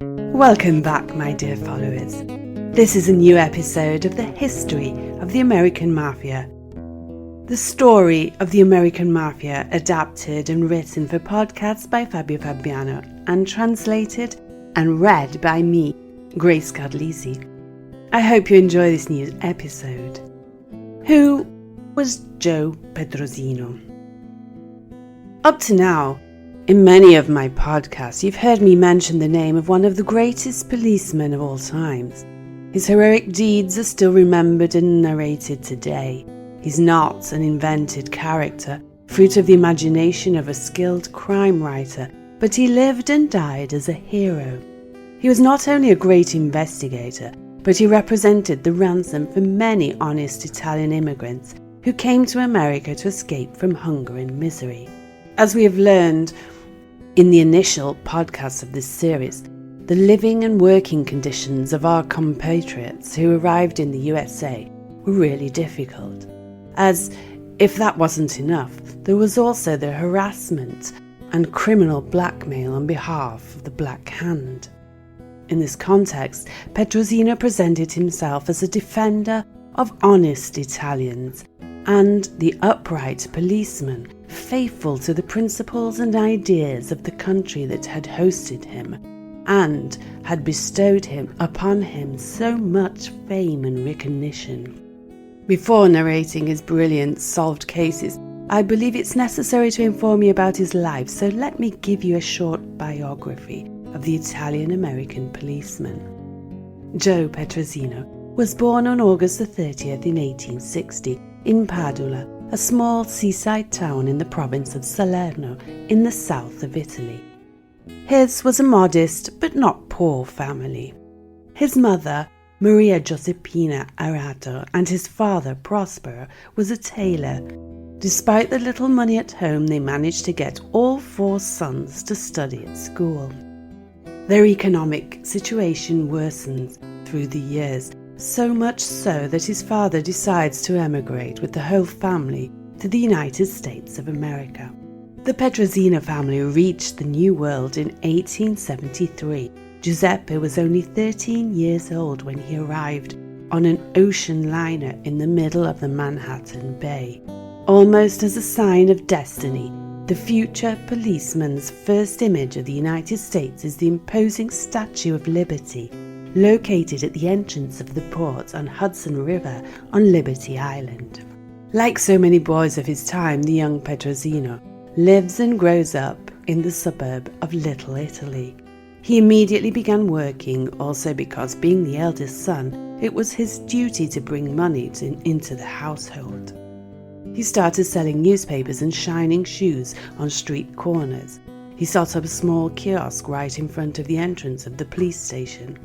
Welcome back, my dear followers. This is a new episode of the history of the American Mafia. The story of the American Mafia, adapted and written for podcasts by Fabio Fabiano and translated and read by me, Grace Carlisi. I hope you enjoy this new episode. Who was Joe Petrosino? Up to now, in many of my podcasts, you've heard me mention the name of one of the greatest policemen of all times. His heroic deeds are still remembered and narrated today. He's not an invented character, fruit of the imagination of a skilled crime writer, but he lived and died as a hero. He was not only a great investigator, but he represented the ransom for many honest Italian immigrants who came to America to escape from hunger and misery. As we have learned in the initial podcasts of this series, the living and working conditions of our compatriots who arrived in the USA were really difficult. As if that wasn't enough, there was also the harassment and criminal blackmail on behalf of the Black Hand. In this context, Petrosino presented himself as a defender of honest Italians and the upright policeman, faithful to the principles and ideas of the country that had hosted him and had bestowed upon him so much fame and recognition. Before narrating his brilliant solved cases, I believe it's necessary to inform you about his life, so let me give you a short biography of the Italian-American policeman. Joe Petrosino was born on August the 30th in 1860 in Padula, a small seaside town in the province of Salerno in the south of Italy. His was a modest but not poor family. His mother, Maria Giuseppina Arato, and his father, Prospero, was a tailor. Despite the little money at home, they managed to get all four sons to study at school. Their economic situation worsens through the years, so much so that his father decides to emigrate with the whole family to the United States of America. The Petrosino family reached the New World in 1873. Giuseppe was only 13 years old when he arrived on an ocean liner in the middle of the Manhattan Bay. Almost as a sign of destiny, the future policeman's first image of the United States is the imposing Statue of Liberty, located at the entrance of the port on Hudson River on Liberty Island. Like so many boys of his time, the young Petrosino lives and grows up in the suburb of Little Italy. He immediately began working, also because, being the eldest son, it was his duty to bring money into the household. He started selling newspapers and shining shoes on street corners. He set up a small kiosk right in front of the entrance of the police station.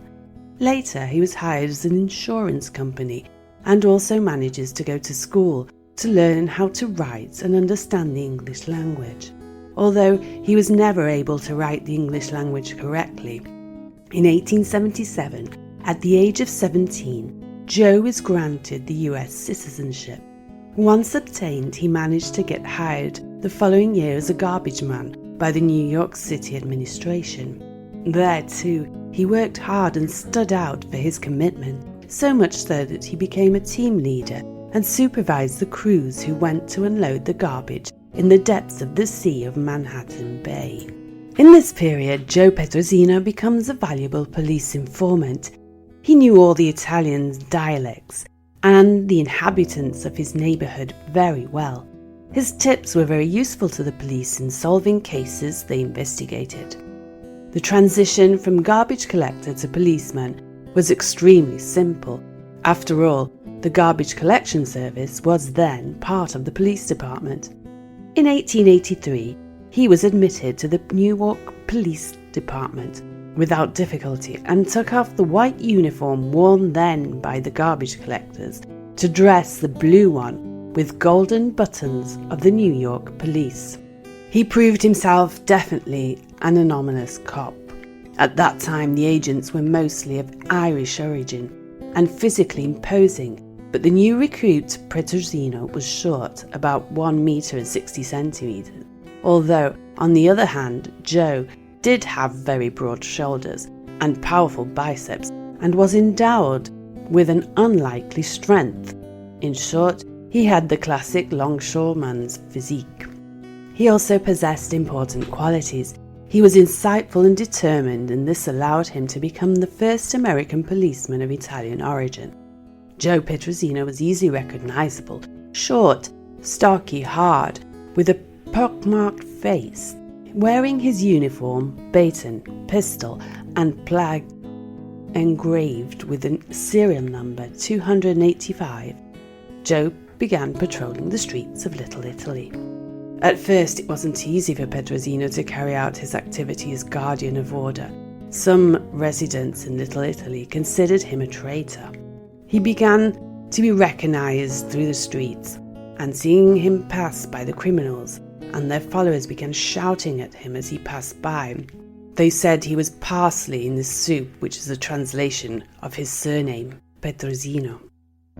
Later, he was hired as an insurance company and also manages to go to school to learn how to write and understand the English language, although he was never able to write the English language correctly. In 1877, at the age of 17, Joe is granted the US citizenship. Once obtained, he managed to get hired the following year as a garbage man by the New York City administration. There, too, he worked hard and stood out for his commitment, so much so that he became a team leader and supervised the crews who went to unload the garbage in the depths of the sea of Manhattan Bay. In this period, Joe Petrosino becomes a valuable police informant. He knew all the Italian dialects and the inhabitants of his neighborhood very well. His tips were very useful to the police in solving cases they investigated. The transition from garbage collector to policeman was extremely simple. After all, the garbage collection service was then part of the police department. In 1883, he was admitted to the New York Police Department without difficulty and took off the white uniform worn then by the garbage collectors to dress the blue one with golden buttons of the New York Police. He proved himself definitely an anomalous cop. At that time, the agents were mostly of Irish origin and physically imposing, but the new recruit Petrosino was short, about 1 meter and 60 centimeters, although, on the other hand, Joe did have very broad shoulders and powerful biceps, and was endowed with an unlikely strength. In short, he had the classic longshoreman's physique. He also possessed important qualities. He was insightful and determined, and this allowed him to become the first American policeman of Italian origin. Joe Petrosino was easily recognizable, short, stocky, hard, with a pockmarked face. Wearing his uniform, baton, pistol, and plaid engraved with a serial number 285, Joe began patrolling the streets of Little Italy. At first, it wasn't easy for Petrosino to carry out his activity as guardian of order. Some residents in Little Italy considered him a traitor. He began to be recognized through the streets, and seeing him pass by the criminals, and their followers began shouting at him as he passed by. They said he was parsley in the soup, which is a translation of his surname, Petrosino.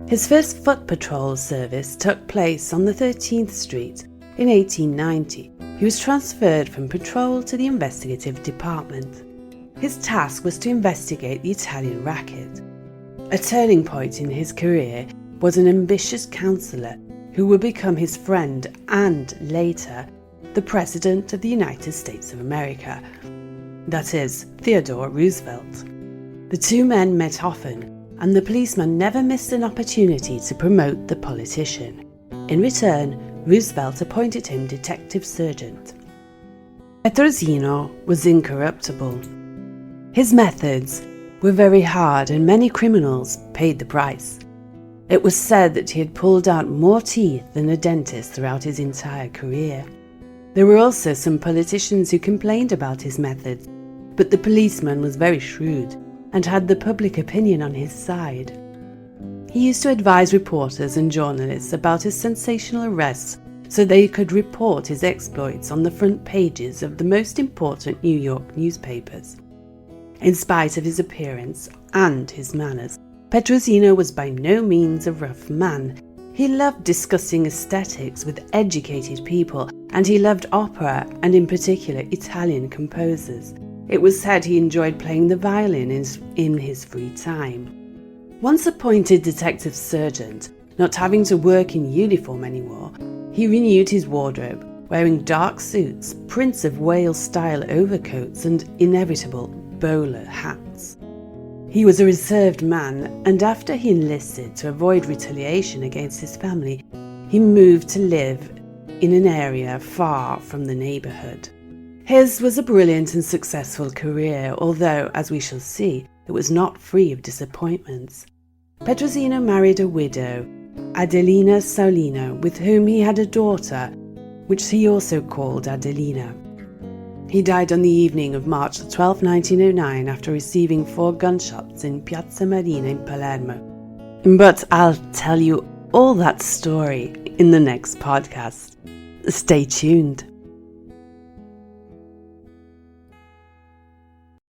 His first foot patrol service took place on the 13th Street in 1890. He was transferred from patrol to the investigative department. His task was to investigate the Italian racket. A turning point in his career was an ambitious councillor who would become his friend and, later, the President of the United States of America, that is, Theodore Roosevelt. The two men met often, and the policeman never missed an opportunity to promote the politician. In return, Roosevelt appointed him detective sergeant. Petrosino was incorruptible. His methods were very hard, and many criminals paid the price. It was said that he had pulled out more teeth than a dentist throughout his entire career. There were also some politicians who complained about his methods, but the policeman was very shrewd and had the public opinion on his side. He used to advise reporters and journalists about his sensational arrests so they could report his exploits on the front pages of the most important New York newspapers. In spite of his appearance and his manners, Petrosino was by no means a rough man. He loved discussing aesthetics with educated people, and he loved opera and in particular Italian composers. It was said he enjoyed playing the violin in his free time. Once appointed detective sergeant, not having to work in uniform anymore, he renewed his wardrobe, wearing dark suits, Prince of Wales-style overcoats, and inevitable bowler hats. He was a reserved man, and after he enlisted to avoid retaliation against his family, he moved to live in an area far from the neighbourhood. His was a brilliant and successful career, although, as we shall see, it was not free of disappointments. Petrosino married a widow, Adelina Saulino, with whom he had a daughter, which he also called Adelina. He died on the evening of March 12, 1909, after receiving 4 gunshots in Piazza Marina in Palermo. But I'll tell you all that story in the next podcast. Stay tuned.